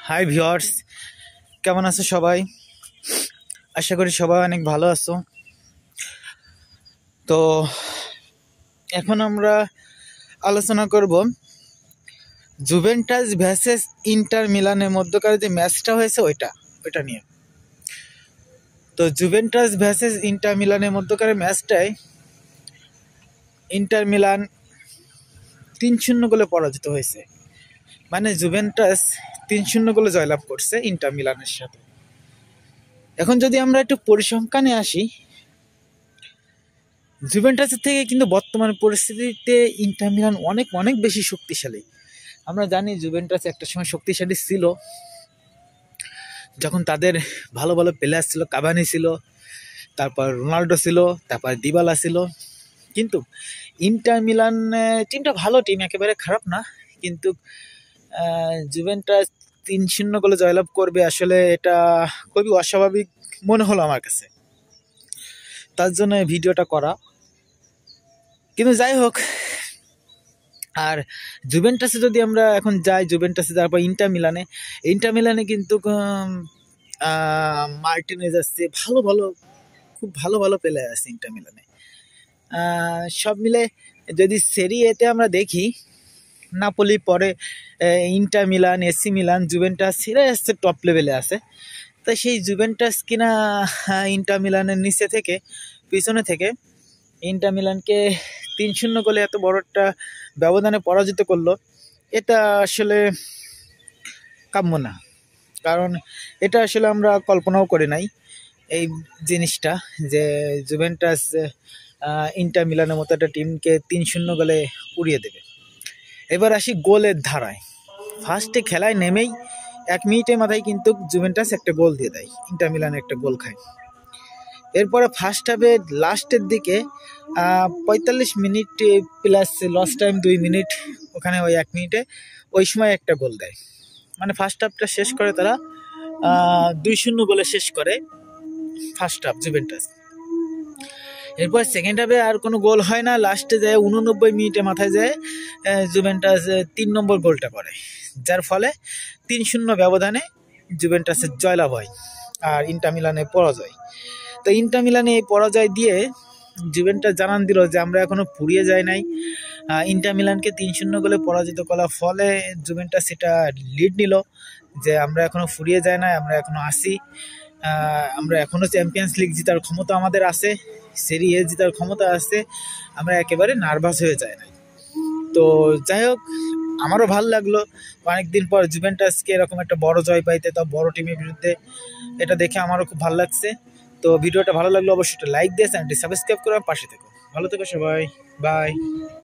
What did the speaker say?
Hi viewers, কেমন আছো সবাই? আশা করি সবাই অনেক ভালো আছো। তো এখন আমরা আলোচনা করব জুভেন্টাস ভার্সেস ইন্টার মিলানের মধ্যকার যে ম্যাচটা হয়েছে ওইটা নিয়ে। তো জুভেন্টাস ভার্সেস ইন্টার মিলানের মধ্যকার ম্যাচটায় ইন্টার মিলান 3-0 গোলে পরাজিত হয়েছে। মানে জুভেন্টাস 3-0 গোলে জয়লাভ করছে ইন্টার মিলানের সাথে। এখন যদি আমরা একটু পরিসংখ্যানে আসি, জুভেন্টাসের থেকে কিন্তু বর্তমান পরিস্থিতিতে ইন্টার মিলান অনেক অনেক বেশি শক্তিশালী। আমরা জানি জুভেন্টাস একটা সময় শক্তিশালী ছিল, যখন তাদের ভালো ভালো প্লেয়ার ছিল, কাভানি ছিল, তারপর রোনাল্ডো ছিল, তারপর দিবালা ছিল। কিন্তু ইন্টার মিলান টিমটা ভালো টিম, একেবারে খারাপ না। কিন্তু জুভেন্টাস 3-0 গোলে জয়লাভ করবে, আসলে এটা খুবই অস্বাভাবিক মনে হলো আমার কাছে। তার জন্য ভিডিওটা করা। কিন্তু যাই হোক, আর জুভেন্টাসে যদি আমরা এখন যাই, জুভেন্টাসে তারপর ইন্টার মিলানে কিন্তু মার্টিনেজ আসছে, ভালো ভালো খুব ভালো ভালো প্লেয়ার আছে ইন্টার মিলানে। সব মিলে যদি সেরি এতে আমরা দেখি, নাপোলি পরে inter Milan, AC Milan, Juventus এরা আসছে টপ লেভেলে আছে। তাই সেই জুভেন্টাস কিনা ইন্টার মিলানের নিচে থেকে, পিছনে থেকে ইন্টার মিলানকে 3-0 গোলে এত বড় একটা ব্যবধানে পরাজিত করলো, এটা আসলে কাম্য না। কারণ এটা আসলে আমরা কল্পনাও করি নাই এই জিনিসটা, যে জুভেন্টাস ইন্টার মিলানের মতো একটা টিমকে 3-0 গোলে উড়িয়ে দেবে। এবার আসি গোলের ধারায়। ফার্স্টে খেলায় নেমেই 1 মিনিটের মাথায় কিন্তু জুভেন্টাস একটা গোল দিয়ে দেয়, ইন্টার মিলান একটা গোল খায়। এরপরে ফার্স্ট হাফে লাস্টের দিকে 45 minute plus loss time 2 minute, ওখানে ওই 1 মিনিটে ওই সময় একটা গোল দেয়। মানে ফার্স্ট হাফটা শেষ করে তারা 2-0 গোলে শেষ করে ফার্স্ট হাফ জুভেন্টাস। এরপর সেকেন্ড হাফে আর কোনো গোল হয় না, লাস্টে যায় 89 মিনিটে মাথায় যায় জুভেন্টাস 3 নম্বর গোলটা করে, যার ফলে 3-0 ব্যবধানে জুভেন্টাসের জয়লাভ হয় আর ইন্টার মিলানের পরাজয়। তো ইন্টার মিলানে এই পরাজয় দিয়ে জুভেন্টাস জানান দিল যে আমরা এখনো ফুরিয়ে যাই নাই। ইন্টার মিলানকে 3-0 গোলে পরাজিত করার ফলে জুভেন্টাস সেটা লিড নিল যে আমরা এখনো ফুরিয়ে যাই নাই, আমরা এখনো আসি, আমরা এখনো চ্যাম্পিয়ন্স লিগ জেতার ক্ষমতা আমাদের আছে, সেরি এ জেতার ক্ষমতা আছে, আমরা একেবারে নার্ভাস হয়ে যাই নাই। তো যাই হোক, আমারও ভালো লাগলো অনেকদিন পর জুভেন্টাসকে এরকম একটা বড় জয় পাইতে, তাও বড় টিমের বিরুদ্ধে, এটা দেখে আমারও খুব ভালো লাগছে। তো ভিডিওটা ভালো লাগলো অবশ্যই একটা লাইক দিয়ে চ্যানেলটি সাবস্ক্রাইব করে পাশে থেকো। ভালো থেকো সবাই, বাই।